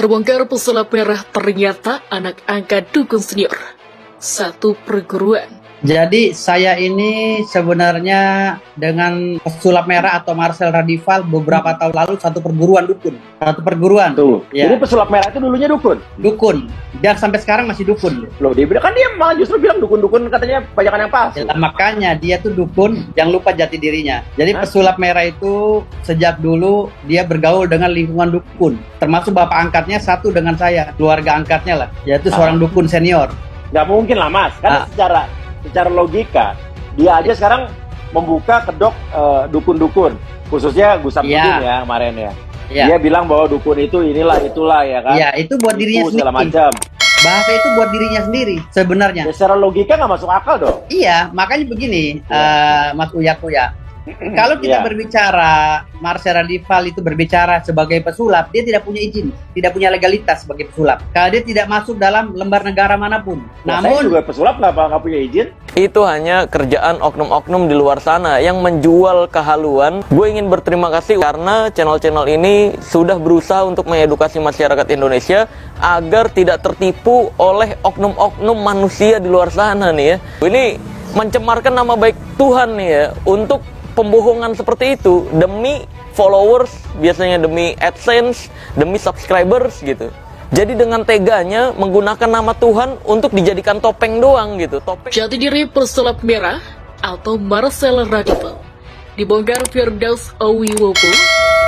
Terbongkar pesulap merah ternyata anak angkat dukun senior satu perguruan. Jadi saya ini sebenarnya dengan pesulap merah atau Marcel Radival beberapa tahun lalu satu perguruan dukun. Satu perguruan. Tuh. Ya. Jadi pesulap merah itu dulunya dukun? Dukun. Dan sampai sekarang masih dukun. Loh, dia malah justru bilang dukun-dukun katanya banyakan yang palsu. Ya, makanya dia tuh dukun, jangan lupa jati dirinya. Jadi pesulap merah itu sejak dulu dia bergaul dengan lingkungan dukun. Termasuk bapak angkatnya satu dengan saya, keluarga angkatnya lah. Yaitu seorang dukun senior. Nggak mungkin lah mas, kan secara logika dia aja sekarang membuka kedok dukun-dukun, khususnya Gus Samsudin ya kemarin ya. Dia bilang bahwa dukun itu inilah itulah ya kan. Iya, itu buat dirinya sendiri. Segala macam. Bahasa itu buat dirinya sendiri sebenarnya. Ya, secara logika nggak masuk akal dong. Iya, makanya begini, Mas Uya. Kalau kita berbicara, Marcel Radival itu berbicara sebagai pesulap, dia tidak punya izin, tidak punya legalitas sebagai pesulap. Kalau dia tidak masuk dalam lembar negara manapun. Namun saya juga pesulap nggak punya izin. Itu hanya kerjaan oknum-oknum di luar sana yang menjual kehaluan. Gue ingin berterima kasih karena channel-channel ini sudah berusaha untuk mengedukasi masyarakat Indonesia agar tidak tertipu oleh oknum-oknum manusia di luar sana nih ya. Ini mencemarkan nama baik Tuhan nih ya untuk pembohongan seperti itu demi followers, biasanya demi AdSense, demi subscribers gitu. Jadi dengan teganya menggunakan nama Tuhan untuk dijadikan topeng doang gitu. Topeng. Jati diri pesulap merah atau Marcel Radival dibongkar Firdaus Awiwobo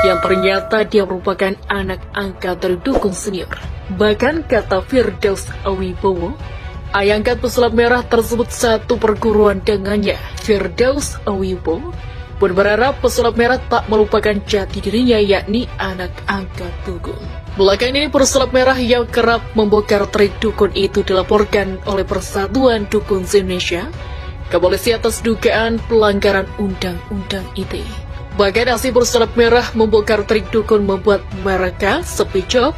yang ternyata dia merupakan anak angkat dari dukun senior. Bahkan kata Firdaus Awiwobo, ayah angkat pesulap merah tersebut satu perguruan dengannya. Firdaus Awiwobo pun berharap pesulap merah tak melupakan jati dirinya, yakni anak angkat dukun. Belakangan ini pesulap merah yang kerap membongkar trik dukun itu dilaporkan oleh Persatuan Dukun Indonesia ke polisi atas dugaan pelanggaran undang-undang ITE. Bahkan aksi pesulap merah membongkar trik dukun membuat mereka sepi job.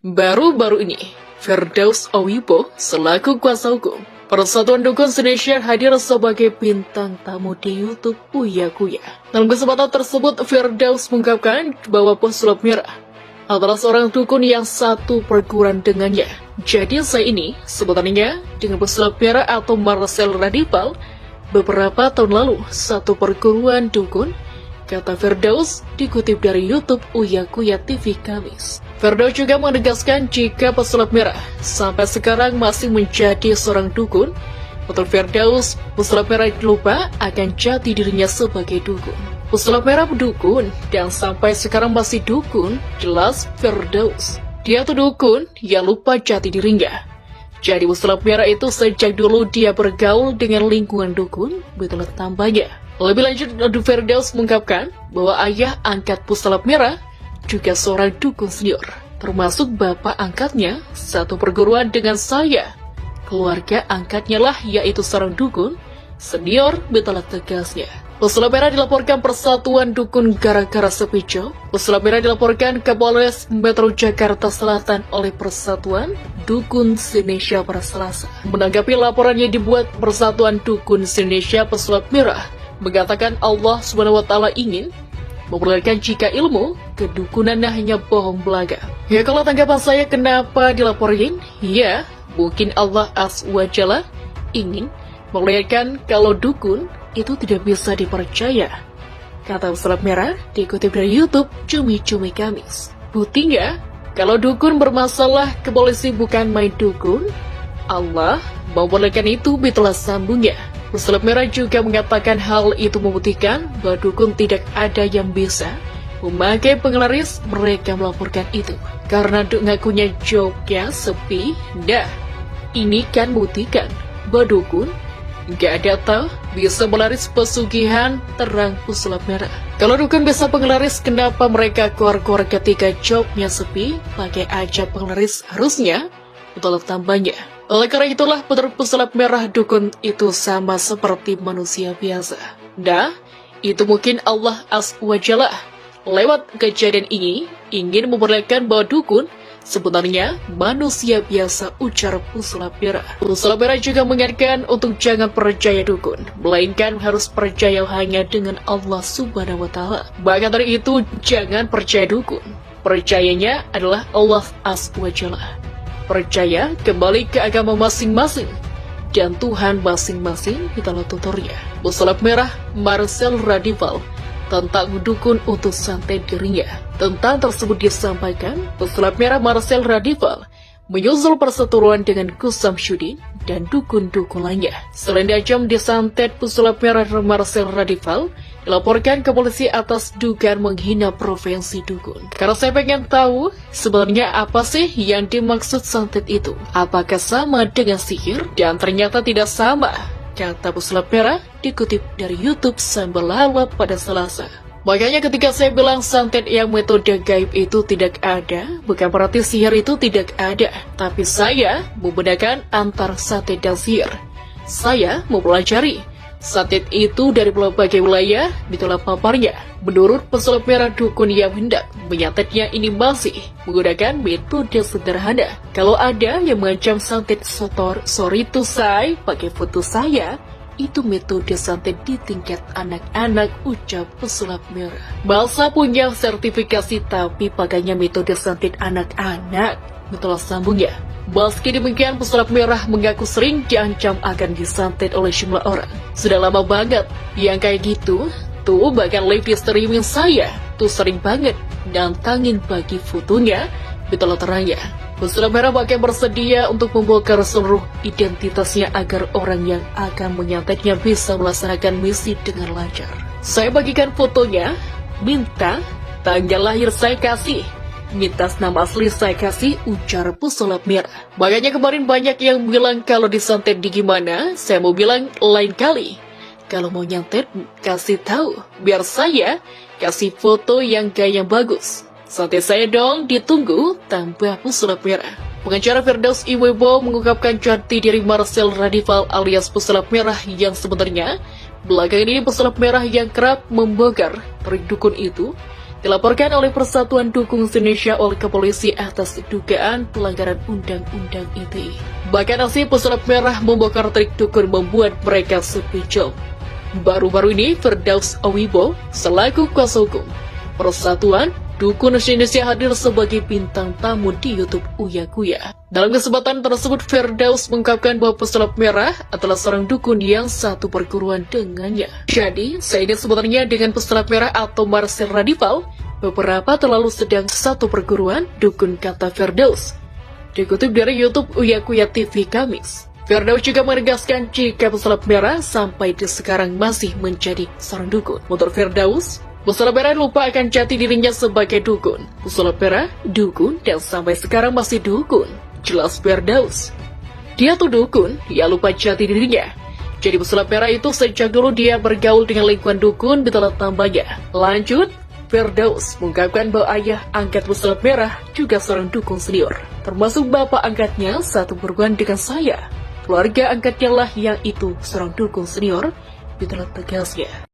Baru-baru ini, Firdaus Awiwobo selaku kuasa hukum Persatuan Dukun Indonesia hadir sebagai bintang tamu di YouTube Uya Kuya. Dalam kesempatan tersebut, Firdaus mengungkapkan bahwa pesulap merah adalah seorang dukun yang satu perguruan dengannya. Jadi saya ini sebenarnya dengan pesulap merah atau Marcel Radival beberapa tahun lalu satu perguruan dukun, kata Firdaus dikutip dari YouTube Uya Kuya TV Kamis. Firdaus juga menegaskan jika pesulap merah sampai sekarang masih menjadi seorang dukun. Menurut Firdaus, pesulap merah lupa akan jati dirinya sebagai dukun. Pesulap merah dukun dan sampai sekarang masih dukun, jelas Firdaus. Dia tuh dukun yang lupa jati dirinya. Jadi pesulap merah itu sejak dulu dia bergaul dengan lingkungan dukun, betul tambahnya. Lebih lanjut, Firdaus mengungkapkan bahwa ayah angkat pesulap merah juga seorang dukun senior, termasuk bapak angkatnya satu perguruan dengan saya. Keluarga angkatnya lah yaitu seorang dukun senior, betul tegasnya. Pesulap merah dilaporkan Persatuan Dukun gara-gara sepi job. Pesulap merah dilaporkan ke Polres Metro Jakarta Selatan oleh Persatuan Dukun Indonesia pada Selasa. Menanggapi laporan yang dibuat Persatuan Dukun Indonesia, pesulap merah mengatakan Allah SWT ingin memperlihatkan jika ilmu kedukunan hanya bohong belaka. Ya, kalau tanggapan saya kenapa dilaporin? Ya, mungkin Allah SWT ingin memperlihatkan kalau dukun itu tidak bisa dipercaya. Kata pesulap merah dikutip dari YouTube Cumi-Cumi Kamis. Buktinya, kalau dukun bermasalah ke polisi bukan main dukun, Allah memperlihatkan itu, betul sambungnya. Pesulap merah juga mengatakan hal itu membuktikan bahwa dukun tidak ada yang bisa memakai penglaris. Mereka melaporkan itu karena ngakunya jobnya sepi. Nah, ini kan buktikan bahwa dukun gak ada tahu bisa melaris pesugihan, terang pesulap merah. Kalau dukun bisa penglaris, kenapa mereka keluar-keluar ketika jobnya sepi? Pakai aja penglaris harusnya, betul tambahnya. Oleh karena itulah menurut pesulap merah dukun itu sama seperti manusia biasa. Nah, itu mungkin Allah SWT lewat kejadian ini ingin memperlihatkan bahwa dukun sebenarnya manusia biasa, ujar pesulap merah. Pesulap merah juga mengingatkan untuk jangan percaya dukun, melainkan harus percaya hanya dengan Allah SWT. Bahkan dari itu, jangan percaya dukun, Percayanya adalah Allah SWT. Percaya kembali ke agama masing-masing dan Tuhan masing-masing, itulah tuturnya. Pesulap merah Marcel Radival tentang dukun untuk santet dirinya. Tentang tersebut disampaikan, pesulap merah Marcel Radival menyusul perseteruan dengan Gus Samsudin dan dukun-dukun lainnya. Selain diancam disantet, pesulap merah Marcel Radival dilaporkan ke polisi atas dugaan menghina profesi dukun. Karena saya pengen tahu sebenarnya apa sih yang dimaksud santet itu. Apakah sama dengan sihir? Dan ternyata tidak sama, kata pesulap merah dikutip dari YouTube Sambal Lalap pada Selasa. Makanya ketika saya bilang santet yang metode gaib itu tidak ada, bukan berarti sihir itu tidak ada. Tapi saya membedakan antara santet dan sihir. Saya mempelajari santet itu dari berbagai wilayah, itulah paparnya. Menurut pesulap merah, dukun yang hendak menyantetnya ini masih menggunakan metode sederhana. Kalau ada yang mengancam santet sorry to say, pakai foto saya, itu metode santet di tingkat anak-anak, ucap pesulap merah. Balsa punya sertifikasi tapi pakainya metode santet anak-anak, betul sambungnya. Meski demikian, pesulap merah mengaku sering diancam akan disantet oleh jumlah orang. Sudah lama banget yang kayak gitu, tuh bahkan live streaming saya, tuh sering banget nantangin bagi fotonya, betul terangnya. Pesulap merah bahkan bersedia untuk membongkar seluruh identitasnya agar orang yang akan menyantetnya bisa melaksanakan misi dengan lancar. Saya bagikan fotonya, minta tanggal lahir saya kasih, minta nama asli saya kasih, ujar pesulap merah. Makanya kemarin banyak yang bilang kalau disantet di gimana, saya mau bilang lain kali. Kalau mau nyantet, kasih tahu, biar saya kasih foto yang gaya bagus. Santet saya dong, ditunggu, tambah pesulap merah. Pengacara Firdaus Iwebo mengungkapkan jati diri Marcel Radival alias pesulap merah yang sebenarnya belakangan ini pesulap merah yang kerap membongkar trik dukun itu dilaporkan oleh Persatuan Dukun Indonesia oleh kepolisi atas dugaan pelanggaran Undang-Undang ITE. Bahkan aksi pesulap merah membongkar trik dukun membuat mereka sepi job. Baru-baru ini Firdaus Iwebo selaku kuasa hukum Persatuan Dukun Indonesia hadir sebagai bintang tamu di YouTube Uya Kuya. Dalam kesempatan tersebut, Firdaus mengungkapkan bahwa pesulap merah adalah seorang dukun yang satu perguruan dengannya. Jadi, saya ini sebenarnya dengan pesulap merah atau Marcel Radival, beberapa terlalu sedang satu perguruan, dukun, kata Firdaus. Dikutip dari YouTube Uya Kuya TV Kamis. Firdaus juga menegaskan jika pesulap merah sampai di sekarang masih menjadi seorang dukun. Menurut Firdaus, pesulap merah lupa akan jati dirinya sebagai dukun. Pesulap merah, dukun, dan sampai sekarang masih dukun. Jelas Firdaus. Dia tuh dukun, dia lupa jati dirinya. Jadi pesulap merah itu sejak dulu dia bergaul dengan lingkungan dukun, betul tambahnya. Lanjut, Firdaus mengungkapkan bahwa ayah angkat pesulap merah juga seorang dukun senior. Termasuk bapak angkatnya satu perguruan dengan saya. Keluarga angkatnya lah yang itu seorang dukun senior, betul tegasnya.